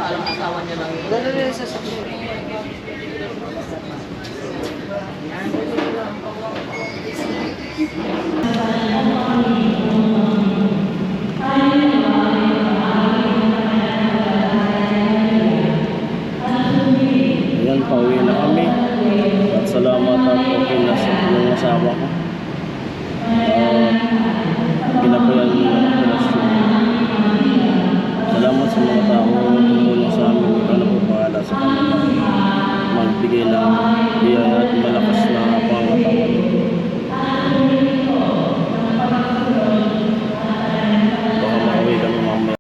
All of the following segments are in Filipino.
alam asawa niya lang yun. Dala rin sa sakyan. Ayan, pauwi na kami. At salamat at okay na sa yung asawa ko. Pinapayan nila ang operasyon. Salamat sa mga tao tumulong sa amin. Ikaw na po bahala sa kanila. Magbigay ng biyaya at malakas na pangatawan. Baka makauwi kami mamaya.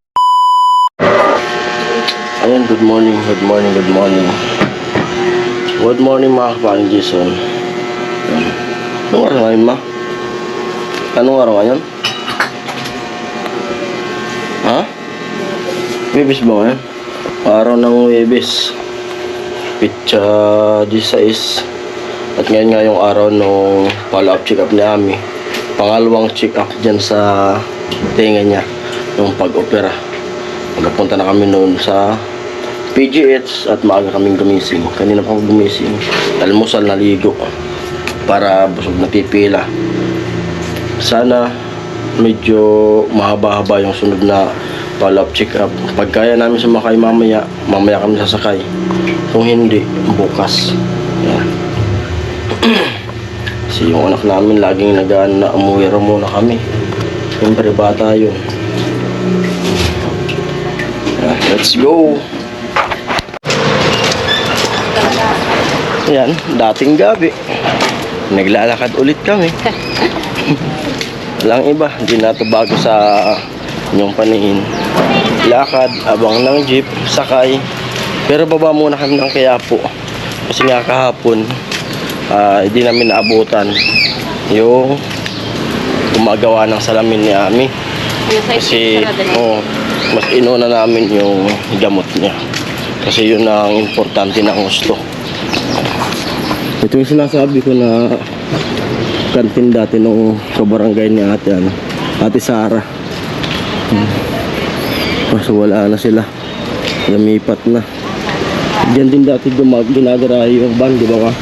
Ayan, good morning, good morning, good morning. Good morning mga kaparing Jason. Anong araw ngayon ma? Anong araw ngayon? Ha? Webes ba ngayon? Araw ng Webes. Pitsa 16. At ngayon nga yung araw nung follow-up check-up ni Ami. Pangalawang check-up dyan sa tenga niya nung pag-opera. Magpunta na kami noon sa PGH at maaga kaming gumising. Kanina pa ako gumising. Almusal, naligo para busog na pipila. Sana medyo mahaba-haba yung sunod na follow-up check-up. Pag kaya namin sumakay mamaya kami sasakay. Kung hindi, bukas. Yan. Kasi yung anak namin laging nagaan na umuwira muna kami. Siyempre bata yun. Yan, let's go! Yan, dating gabi. Naglalakad ulit kami. Walang iba, hindi na ito bago sa inyong paningin. Lakad, abang ng jeep, sakay. Pero baba muna kami ng Quiapo. Kasi nga kahapon, hindi namin naabutan yung gumagawa ng salamin ni Ami. Kasi, mas inuna namin yung gamot niya. Kasi yun ang importante ng gusto. Ito yung sinasabi ko na kantin dati nung kabarangay ni Ate Sara. Kaso wala na sila. Lumipat na. Diyan din dati ginagarahe yung van, di ba ka?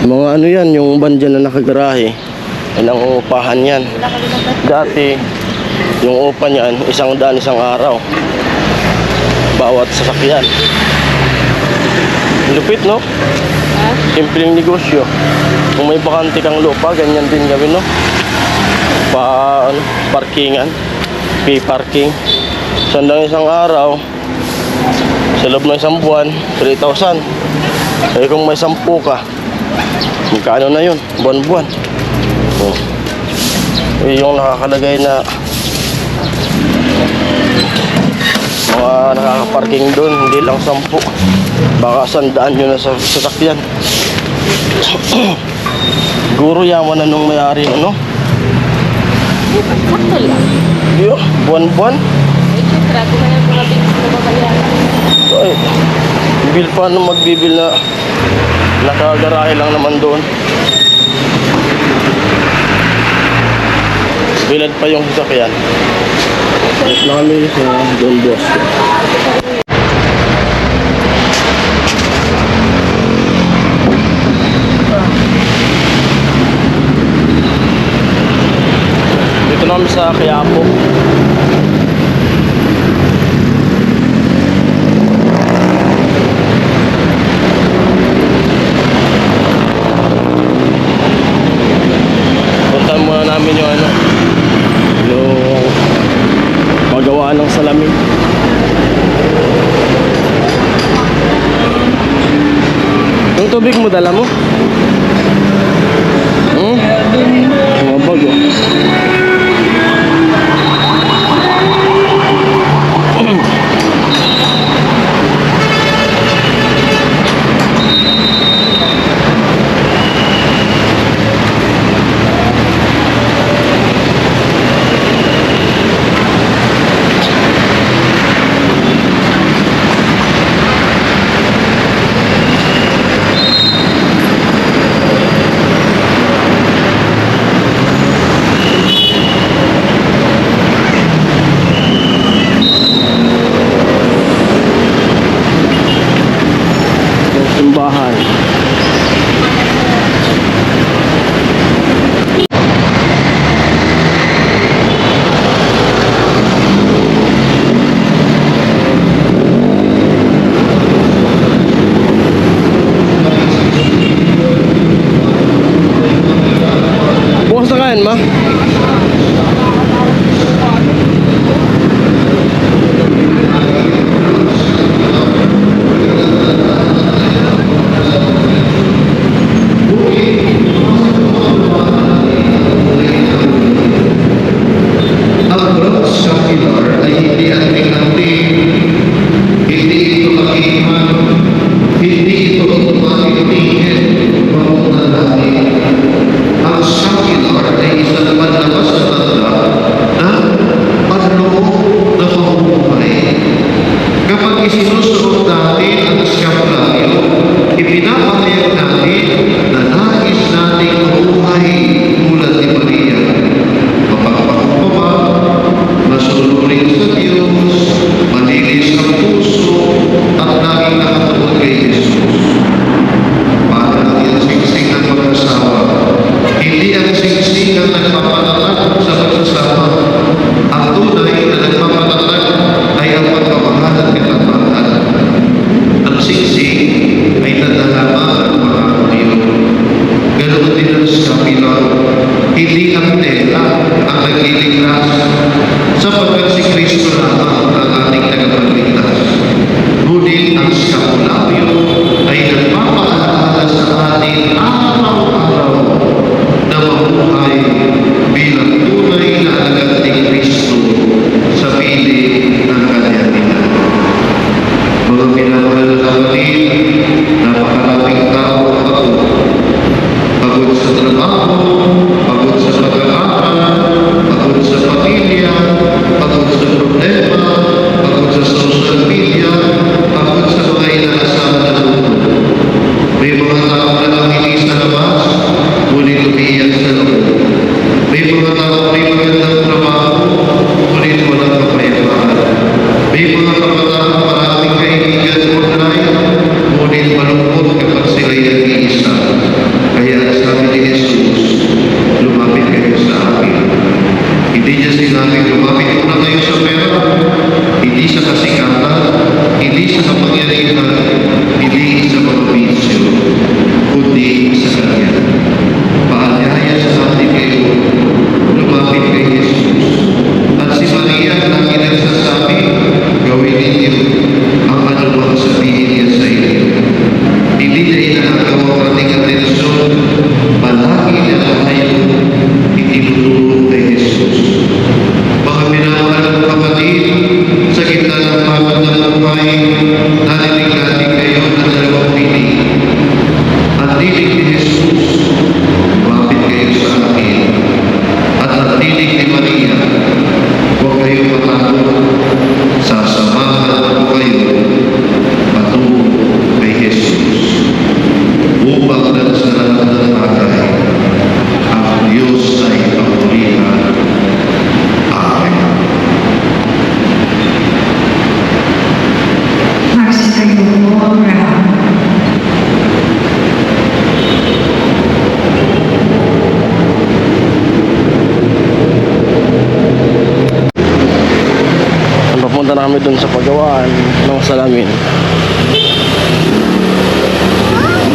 Mga ano yan, yung van dyan na nakagarahe. Yan ang upahan yan. Dati, yung upa niyan, 100 isang araw. Bawat sasakyan. Lupit, no? Simpleng negosyo. Kung may bakante kang lupa, ganyan din gawin, no? Parkingan. Pay parking. Sandang isang araw, sa loob ng isang buwan, 3,000. Eh kung may 10 ka, magkano na yun? Buwan-buwan. Eh, yung nakakalagay na mga nakakaparking doon, hindi lang 10. Baka 100 yun na sa sasakyan. Guro yaman na nung may-ari, ano? Sakto lang. Yo, buwan-buwan. Eh, syempre, kung may mga bilis na babayaran. Ay, bill pa nung magbibil na nakagarahe lang naman doon. Bilad pa yung sasakyan. Wait lang kami sa Don Bosco. Dito na kami sa Quiapo. Puntahan muna namin yung yung paggawa ng salamin. Yung tubig mo dala mo? Mga bago. sinabing lumapit muna kayo sa pera, hindi sa kasikatan, hindi sa kapangyarihan, hindi sa pagpapitsyo, kundi sa Kanya. Paalaya sa atin kayo, lumapit kay Jesus. At si Maria lagi nagsasabi, gawin ninyo ang anumang sabihin niya sa inyo. Hindi na inaagaw ang ating atensyon, palagi na tayo itinuturo kay Jesus. Mga minamahal ng kapatid, sa gitna ng pagod ng buhay, narinig natin kayo na dalawang tinig. Ang tinig ni Jesus, lumapit kayo sa akin. At ang tinig ni Maria, huwag kayong matakot, sasamahan ko kayo patungo kay Jesus. Upang sa lahat ng bagay, ang Diyos ay pamulihan. Amen. Magsasayo po ang round. Papunta na kami dun sa pagawaan ng salamin.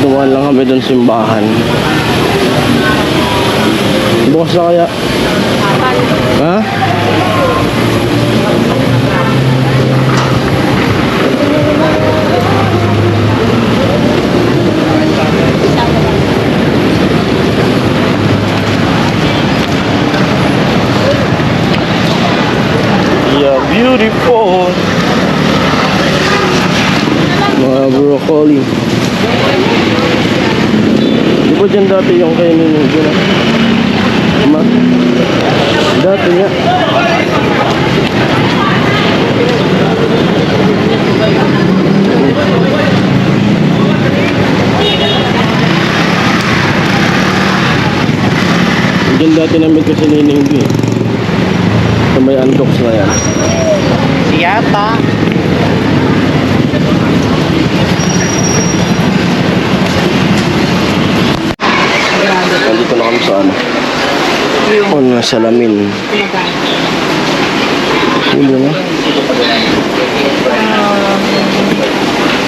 Dumaan lang kami dun sa simbahan. Bukas na kaya? Ha? Yeah, beautiful. Mga broccoli. Di ba dyan dati yung kainin yung gina? Ma? Dati nga. Dyan dati namin kasi nininggi. Sa may andox na yan. Siyata. Nandito na kami sa ano? Ano, salamin. Huli na.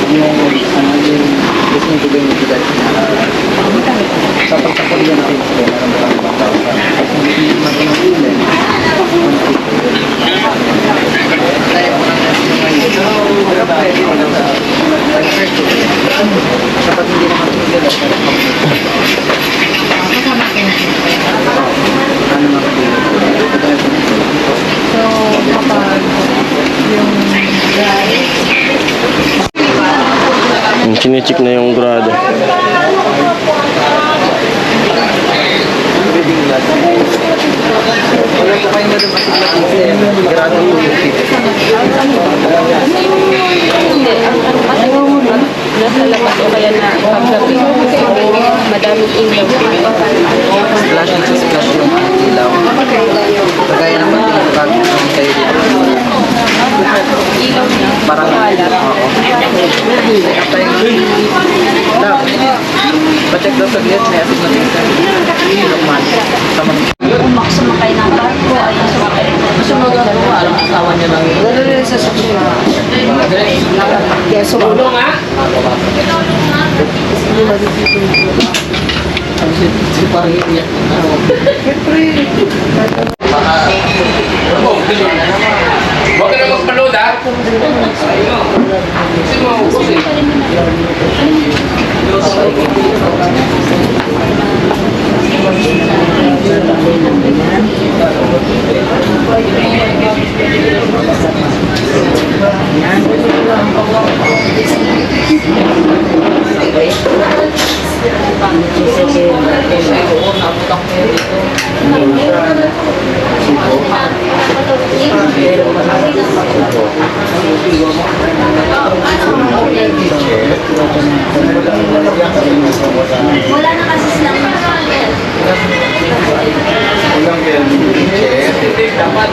Yung gusto nyo gawin yung bigat na sa pagkakalian natin ito, meron ba kami bang tao sa hindi maging ulan. Kapag hindi naman ulan, ano makapili? So, kapag yung Yung chinichik na yung grado. Wala po kayo na lumasin na grado po yung fit. hindi, ang ano kasi nasa labas o kaya na paggabi, madaming ilaw. Flashing sa flash yung ilaw. Kagaya naman din yung kami kayo dito. Ilaw niya, Parang oo. Pa-check daw sa gate, may assist na tingin. Ilokman. sumakay ng barko, ay sumakay. Gusto mo gagawa, alam asawa niya lang yun. Gano'n rin sa sakya. Kaya sumulo nga. Si parang iiyak. Huwag ka na magpaload ha. Kasi maubos eh. Wala na kasi silang Walang helmet. Dapat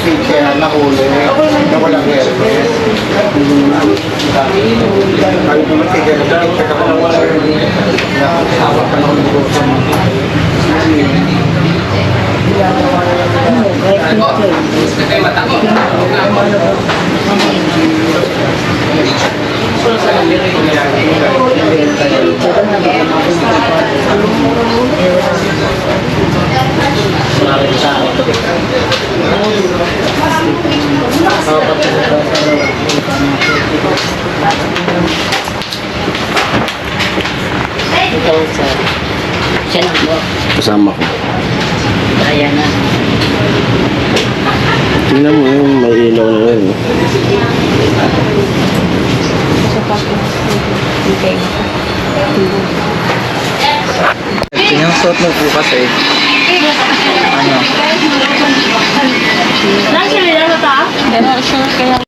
feature na huli na walang helmet. Kahit naman sige na kita ka pa wala na hawak ka ng negosyo mo. Nagkay mata ko. Ikaw, sir. Siya lang po. Kasama ko. Kaya na. Tingnan mo yun, may ilaw na rin. Okay. Yung suot mo po kasi, ano, Pero sure kaya.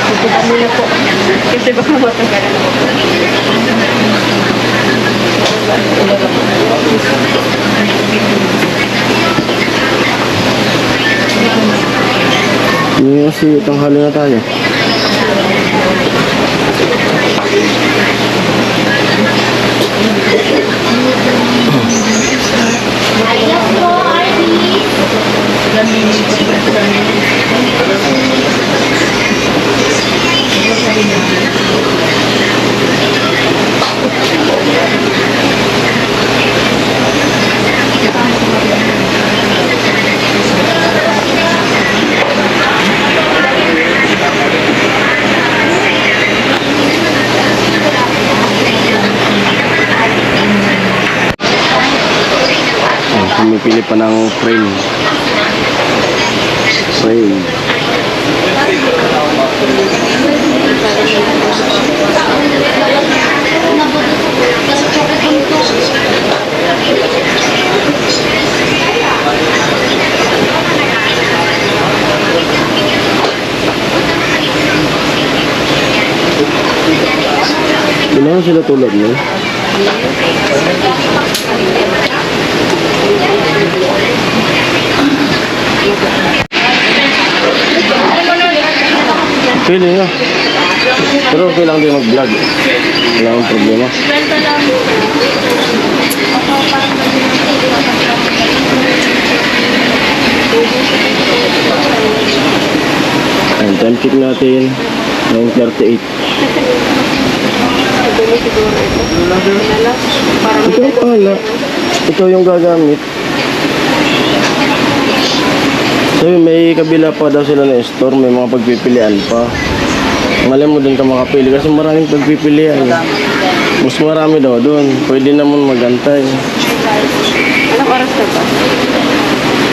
Ito muna po. Kasi baka matagalan ako. Hindi kasi tanghali na tayo. Pumipili pa ng frame. Frame. Kailangan sila tulad mo. Pili nga. Pero okay lang din mag-vlog. Wala akong problema. Ayan, time check natin. 9:38. Ikaw pala. Ikaw yung gagamit. Sabi, may kabila pa daw sila na store, may mga pagpipilian pa. Alam mo din ka makapili kasi maraming pagpipilian. Mas marami daw doon. Pwede naman magantay. Anong oras na ba?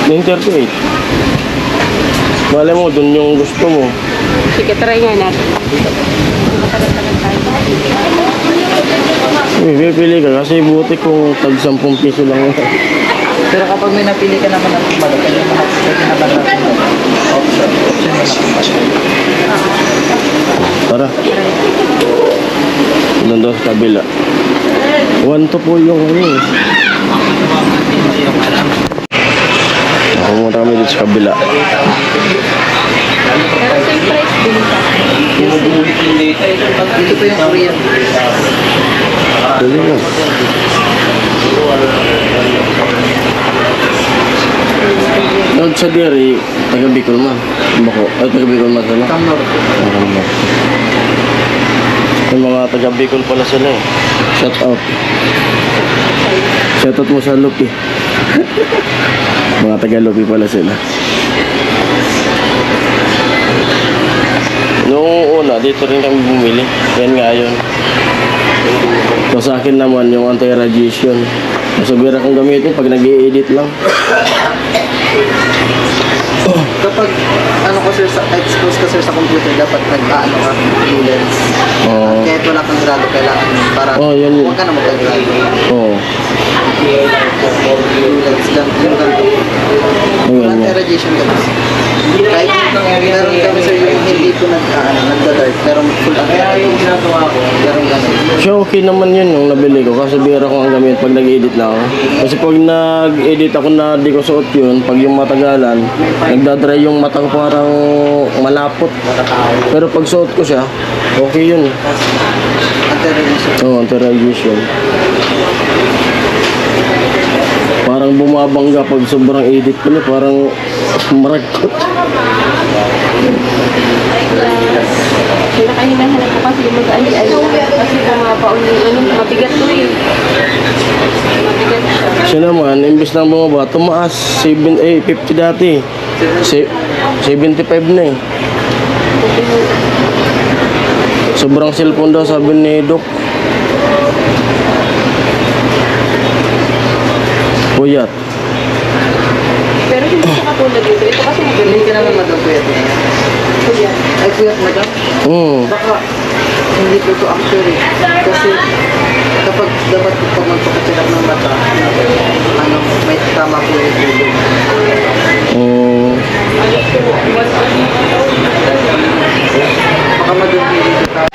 9:38. Malay mo, doon yung gusto mo. Sige, try nga natin. Pipili ka kasi buti kung tag 10 piso lang yun. pero kapag may napili ka naman ng kumbaga, kanya mga pwede na ba natin option na lang. Tara. Doon daw sa kabila. 1 to po yung ano eh. Pumunta kami dito sa kabila. Pero same price din sa Dito po yung Korean. Dali na. Nag sa diri, taga Bicol man. Bako, ay taga Bicol man sila. Kamnor. Yung mga taga Bicol pala sila eh. Shout out. Shout out mo sa Lupi. Mga taga Lupi pala sila. Noong una, dito rin kami bumili. Yan nga yun. So sa akin naman, yung anti-radiation. Masubira kong gamitin pag nag-i-edit lang. Kapag ano ko sir, expose ka sir sa computer, dapat nag-ano ka, lens. Oo. Kahit wala kang grado, kailangan para Yan yun. huwag ka na magka-grado. Oo. Lens lang, yung ganito. Ayun nga. Anti-radiation ka kasi. Kahit meron kami sir yung hindi po nagda-dark, pero full anti-radiation. Meron ganun. So okay naman yun nung nabili ko kasi bira ko ang gamit pag nag-edit na ako. Kasi pag nag-edit ako na di ko suot yun, pag yung matagalan, nagdadry yung mata ko parang malapot. Pero pag suot ko siya, okay yun. Anti-radiation. Oo, anti-radiation. Parang bumabangga pag sobrang edit ko na parang maragkot. Pinakahinahanap ko kasi mag-ali-ali kasi pumapaon yung mabigat to eh. Mabigat siya. Siya naman, imbes na bumaba, tumaas 50 dati. 75 na eh. Sobrang cellphone daw sabi ni Doc. Puyat. Pero hindi siya katulad dito. Ito kasi Hindi magaling ka naman madam puyat. Ay, puyat madam? Baka hindi ko ito actually. Kasi kapag dapat pag magpapacheck up ng mata, ano, may tama po yung tulong. Baka madumi dito tayo.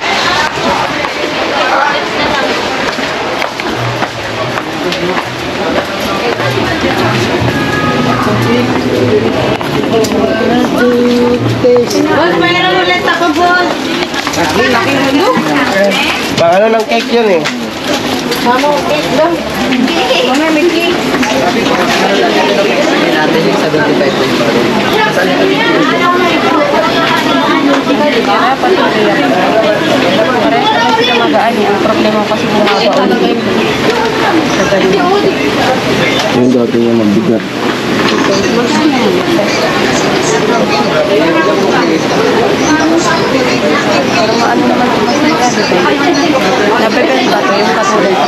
Boss, mayroon ulit ako, boss. Paano ng cake yun eh? Mama, cake lang. Mama, may cake. Sabihin natin yung 75 po yung bago. Saan yung Kaya pati parehas naman sila magaan eh. Ang problema kasi bumabaon din. Yung dati niya mabigat. Pero maano naman ito mas nagkado. Napepenta to yung katulad sa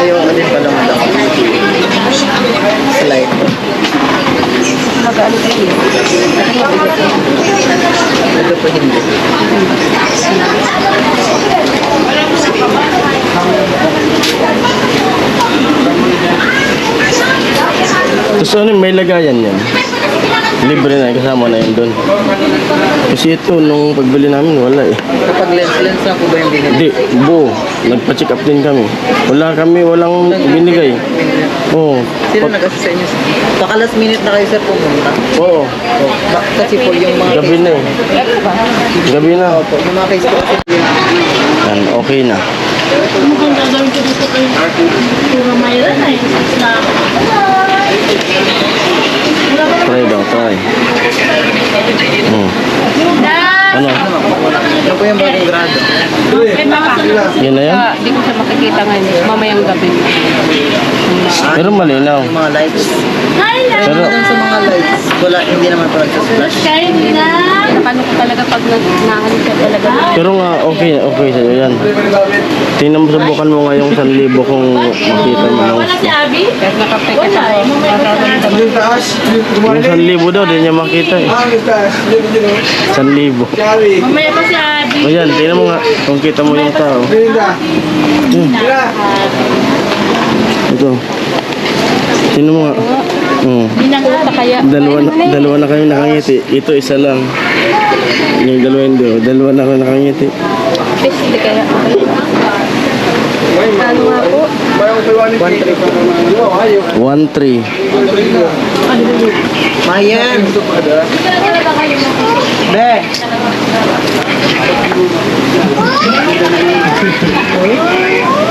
ayaw ka din pala madam. Slide. magaan ito eh. Kasi mabigat eh. Ito po hindi. Tapos ano, may lagayan yan. Libre na, kasama na yun doon. Kasi ito, nung pagbili namin, wala eh. Kapag lens na po ba yung binili? Hindi, buo. Nagpa-check up din kami. Walang binigay. Oo. Sino nag-assist sa inyo? Baka last minute na kayo sir pumunta. Oo. Kasi po yung mga Gabi na eh. Gabi na. Opo, yung mga case po kasi Yan, okay na. Try daw, try. Ano? ano po yung bagong grado? Yun na yan? Hindi ko siya makikita ngayon. Mamayang gabi. Pero malinaw. Yung mga lights. Pero, Sa mga lights, wala, hindi naman po nagsa-flash. Nakano ko talaga pag naano siya talaga. pero nga, okay sa'yo yan. Tingnan mo, subukan mo nga yung 1,000 kung makita mo lang. Kahit nakapay ka siya. Yung 1,000 daw, di niya makita eh. 1,000. Mamaya pa si Abby. O yan, tingnan mo nga kung kita mo yung tao. Ito. Tingnan mo nga. Puta kaya. Dalawa na kayo nakangiti. Ito isa lang. Yung dalawa na kayo nakangiti. Hindi kaya. Ano nga po? 1,300. Mayan! Be!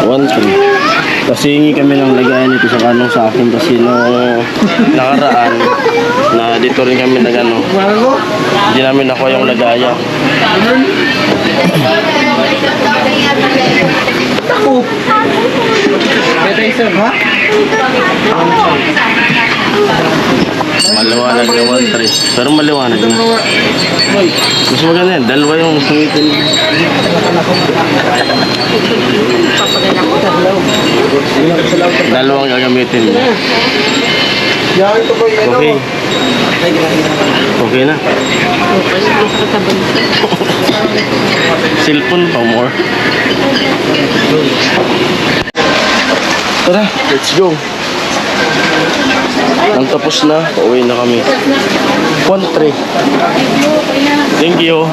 1,300. Kasi hingi kami ng lagayan nito sa kanong sa akin kasi nung nakaraan na dito rin kami nagano. Hindi namin nakuha yung lagayan. Pwede sir, ha? Maliwanag na 1,300. Pero maliwanag na. Mas maganda yan. Dalawa yung sungitin. Dalawang gagamitin mo. Okay. Okay na. Cellphone pa more. Tara, let's go. Ang tapos na, pauwi na kami. 1,300. Thank you.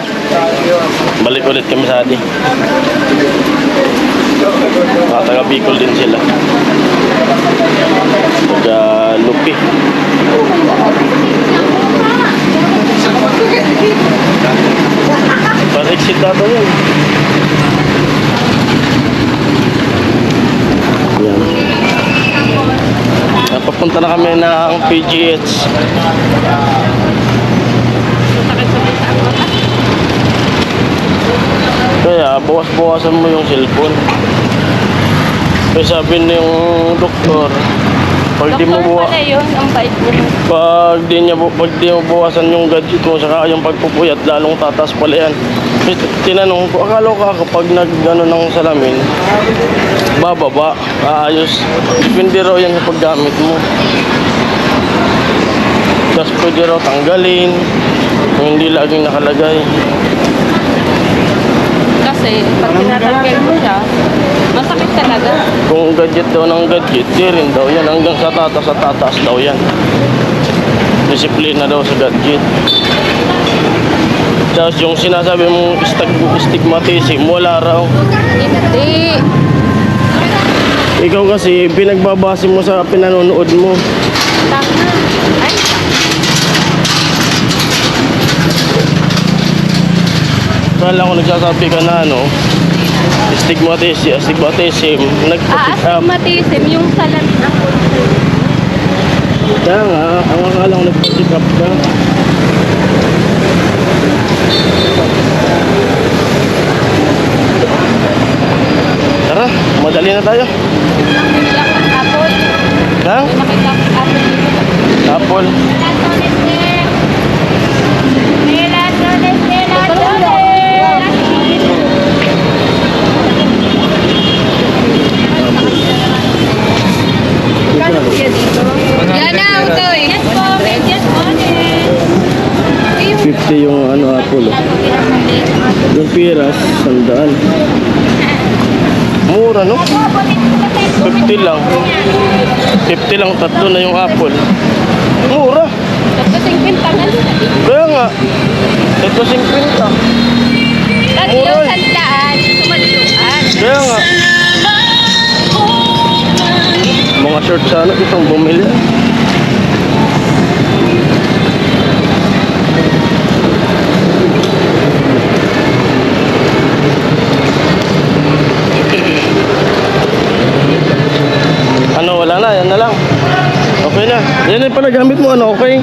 Balik ulit kami sa Adi. Mga taga Bicol din sila. Taga Lupi. Para exit data yun. Yan. Papunta na kami ng PGH. Sakit sa mata ang mata. Kaya bawas-bawasan mo yung cellphone. Kaya sabi na yung doktor, pag di mo Doktor pala yun, ang bait mo. pag di mo bawasan yung gadget mo saka yung pagpupuyat, lalong tatas pala yan. Tinanong ko, akala ko kapag nag-ano ng salamin, bababa, aayos. Depende raw yan sa paggamit mo. Tapos pwede raw tanggalin kung hindi laging nakalagay. Kasi pag tinatanggal mo siya, masakit talaga. Kung gadget daw ng gadget, di rin daw yan. Hanggang sa tatas daw yan. Disiplina daw sa gadget. Tapos yung sinasabi mong stigmatism, wala raw. Hindi. Ikaw kasi, pinagbabase mo sa pinanonood mo. Tama. Ay, Kala ko nagsasabi ka na ano, stigmatism, astigmatism, yung salamin ako. Kaya nga, ang akala ko nagpa-check up ka. Tara, madali na tayo. Apple. Ha? Nakita ko apple dito. Apple. Yan na, Utoy. Yes po, yes po. 50 yung ano, apple. Yung piras, 100. Mura, no? 50 lang. 50 lang, tatlo na yung apple. Mura. Kasing pintangan. Kaya nga. Ito 50. Tatlong sandaan, sumaluan. Kaya nga. Mga short sana, itong bumili. Ano, wala na, yan na lang. Okay na. Yan yung panagamit mo, ano, okay?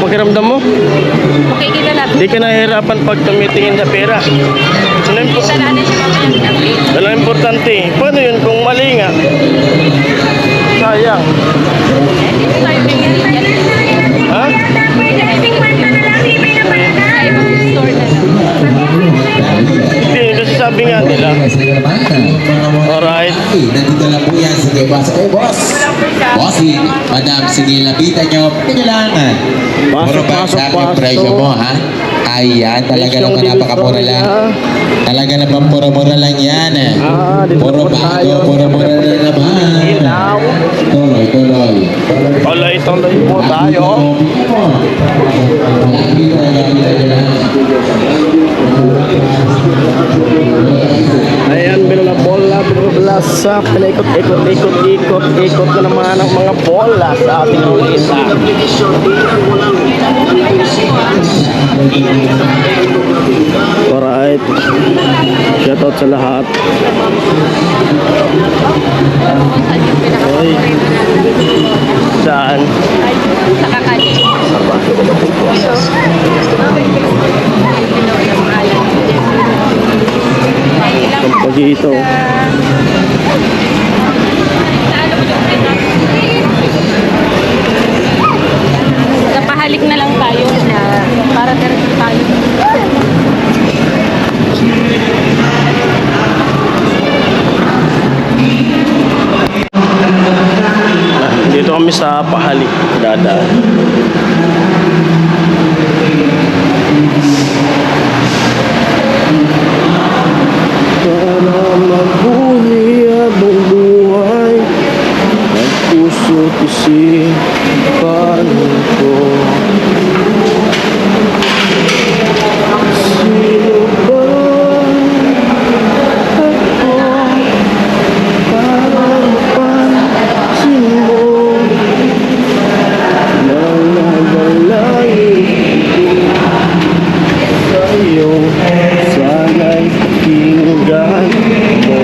Pakiramdam mo? Okay, kita natin. Hindi ka nahihirapan pag tumitingin sa pera. Ano yung Kita natin siya mamaya ng gabi. Wala importante. Paano yun kung mali nga? Sayang. Dito tayo bigyan yan. Ha? Sa ibang store na lang. Hindi, kasi sabi nga nila. Alright. Nandito lang po yan. Sige, pasok kayo, boss. Bossy, madam, sige, lapitan nyo. Kailangan. Puro ba sa aking presyo mo, ha? Ayan, talaga naman napakamura lang. Talaga naman mura-mura lang yan, eh. Puro bago, mura-mura lang naman. Tuloy. Tuloy po tayo. Ayan, bola sa pinaikot-ikot na naman ang mga bola sa ating ulisa. Alright. Shoutout sa lahat. Oy. Saan? Sa kakali. Ang pag-ito. Napahalik na lang tayo na para diretso tayo. Dito kami sa Pahalik, dadaan. Para mabuhay abang buhay, ang puso't isipan ko. Sino ba ako para mapansin mo? Nangangalain sa'yo, sana'y pakinggan mo.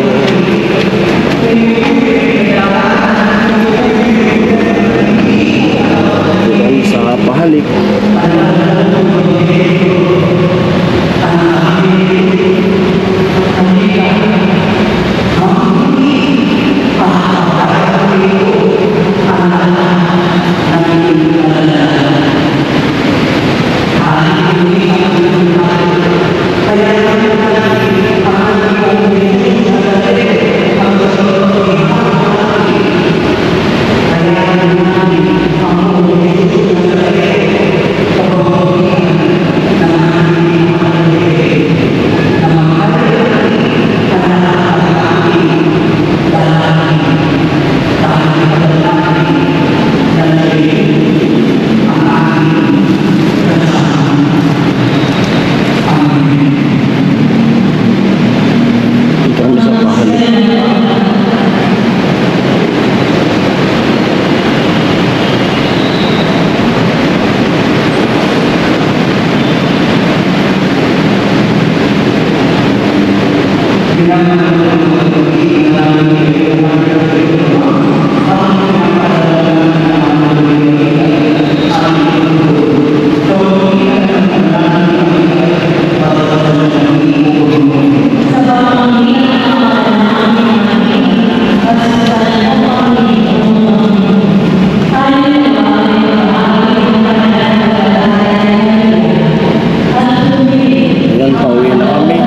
Ayan, pauwi na kami.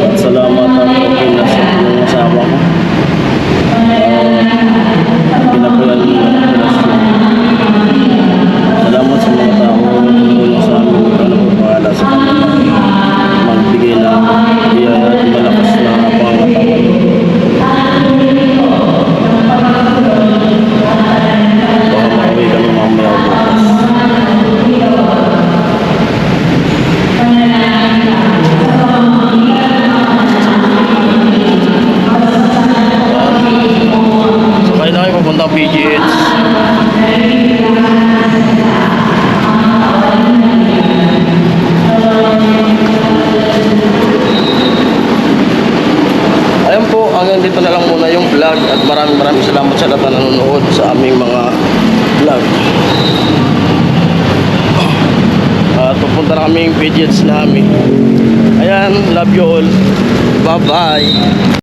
At salamat at okay na sa inyong asawa ko. Pinapayan mo ang operasyon. Salamat sa mga tao tumulong sa amin. Ikaw na po bahala sa kanila. Magbigay ng biyaya at malakas na pangangatawan. Baka makauwi kami mamaya bukas. So kaya na kayo papuntang PGH. Ayan po, hanggang dito na lang muna yung vlog at maraming salamat sa lahat na nanonood sa aming mga vlog. At pupunta na kami yung PGH namin. Ayan, love you all. Bye-bye.